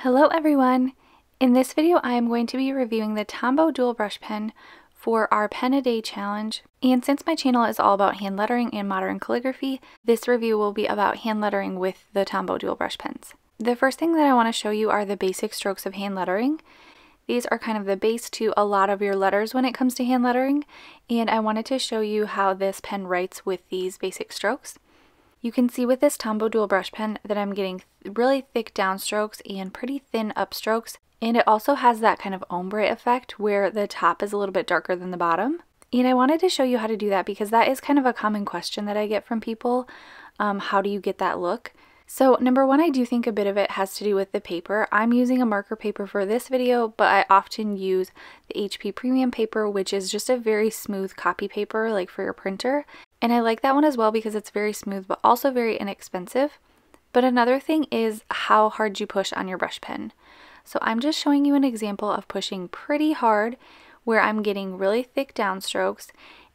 Hello everyone! In this video I am going to be reviewing the Tombow dual brush pen for our pen a day challenge, and since my channel is all about hand lettering and modern calligraphy, this review will be about hand lettering with the Tombow dual brush pens. The first thing that I want to show you are the basic strokes of hand lettering. These are kind of the base to a lot of your letters when it comes to hand lettering, and I wanted to show you how this pen writes with these basic strokes. You can see with this Tombow dual brush pen that I'm getting really thick downstrokes and pretty thin upstrokes, and it also has that kind of ombre effect where the top is a little bit darker than the bottom. And I wanted to show you how to do that because that is kind of a common question that I get from people. How do you get that look? So number one, I do think a bit of it has to do with the paper. I'm using a marker paper for this video, but I often use the HP Premium paper, which is just a very smooth copy paper like for your printer. And I like that one as well because it's very smooth but also very inexpensive. But another thing is how hard you push on your brush pen. So I'm just showing you an example of pushing pretty hard where I'm getting really thick downstrokes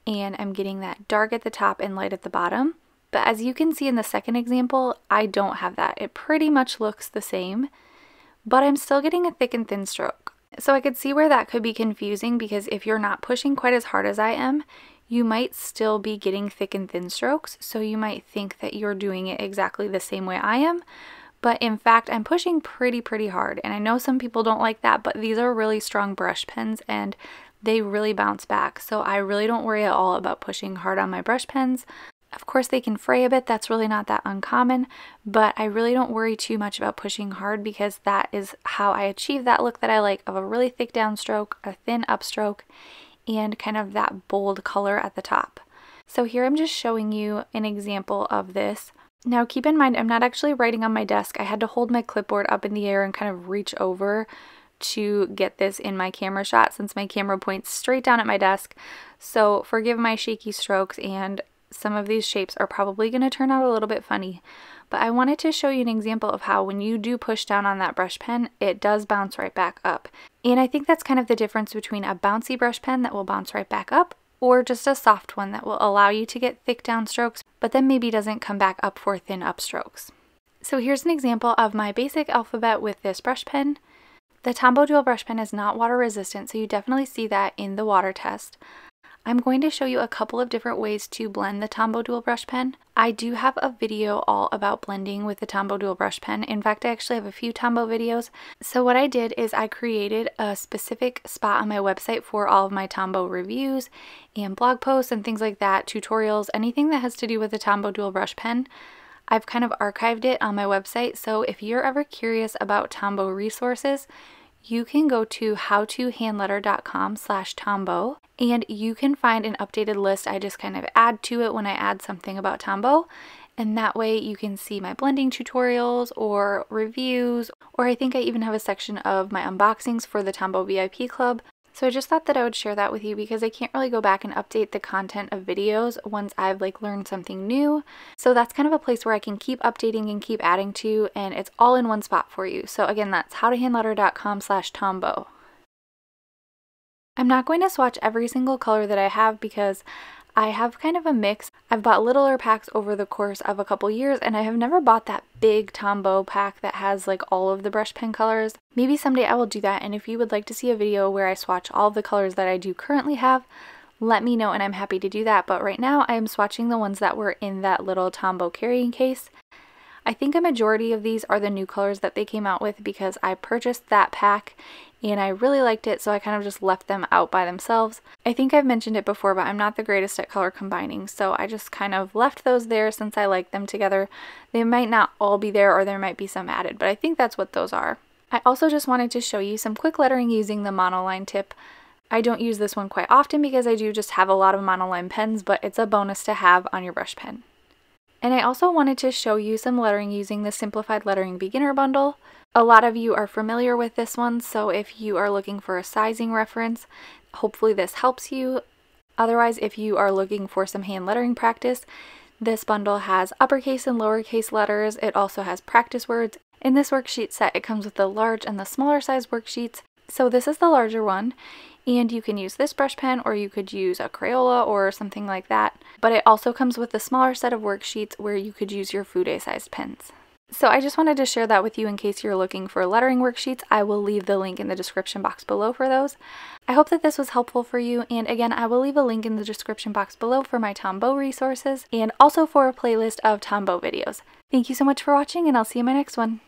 and I'm getting that dark at the top and light at the bottom. But as you can see in the second example, I don't have that. It pretty much looks the same, but I'm still getting a thick and thin stroke. So I could see where that could be confusing because if you're not pushing quite as hard as I am, you might still be getting thick and thin strokes, so you might think that you're doing it exactly the same way I am, but in fact I'm pushing pretty hard, and I know some people don't like that, but these are really strong brush pens and they really bounce back, so I really don't worry at all about pushing hard on my brush pens. Of course they can fray a bit, that's really not that uncommon, but I really don't worry too much about pushing hard because that is how I achieve that look that I like of a really thick downstroke, a thin upstroke, and kind of that bold color at the top. So here I'm just showing you an example of this. Now keep in mind I'm not actually writing on my desk. I had to hold my clipboard up in the air and kind of reach over to get this in my camera shot since my camera points straight down at my desk. So forgive my shaky strokes, and some of these shapes are probably going to turn out a little bit funny. But I wanted to show you an example of how when you do push down on that brush pen, it does bounce right back up. And I think that's kind of the difference between a bouncy brush pen that will bounce right back up or just a soft one that will allow you to get thick downstrokes, but then maybe doesn't come back up for thin upstrokes. So here's an example of my basic alphabet with this brush pen. The Tombow dual brush pen is not water resistant, so you definitely see that in the water test. I'm going to show you a couple of different ways to blend the Tombow dual brush pen. I do have a video all about blending with the Tombow dual brush pen. In fact, I actually have a few Tombow videos. So what I did is I created a specific spot on my website for all of my Tombow reviews and blog posts and things like that, tutorials, anything that has to do with the Tombow dual brush pen. I've kind of archived it on my website, so if you're ever curious about Tombow resources, you can go to howtohandletter.com/Tombow and you can find an updated list. I just kind of add to it when I add something about Tombow, and that way you can see my blending tutorials or reviews, or I think I even have a section of my unboxings for the Tombow VIP Club. So I just thought that I would share that with you because I can't really go back and update the content of videos once I've learned something new. So that's kind of a place where I can keep updating and keep adding to, and it's all in one spot for you. So again, that's howtohandletter.com/Tombow. I'm not going to swatch every single color that I have because I have kind of a mix. I've bought littler packs over the course of a couple years, and I have never bought that big Tombow pack that has all of the brush pen colors. Maybe someday I will do that, and if you would like to see a video where I swatch all of the colors that I do currently have, let me know and I'm happy to do that. But right now I am swatching the ones that were in that little Tombow carrying case. I think a majority of these are the new colors that they came out with because I purchased that pack and I really liked it, so I kind of just left them out by themselves. I think I've mentioned it before, but I'm not the greatest at color combining, so I just kind of left those there since I like them together. They might not all be there, or there might be some added, but I think that's what those are. I also just wanted to show you some quick lettering using the monoline tip. I don't use this one quite often because I do just have a lot of monoline pens, but it's a bonus to have on your brush pen. And I also wanted to show you some lettering using the Simplified Lettering Beginner Bundle. A lot of you are familiar with this one, so if you are looking for a sizing reference, hopefully this helps you. Otherwise, if you are looking for some hand lettering practice, this bundle has uppercase and lowercase letters. It also has practice words. In this worksheet set, it comes with the large and the smaller size worksheets. So this is the larger one, and you can use this brush pen or you could use a Crayola or something like that. But it also comes with a smaller set of worksheets where you could use your Fude sized pens. So I just wanted to share that with you in case you're looking for lettering worksheets. I will leave the link in the description box below for those. I hope that this was helpful for you, and again, I will leave a link in the description box below for my Tombow resources and also for a playlist of Tombow videos. Thank you so much for watching, and I'll see you in my next one.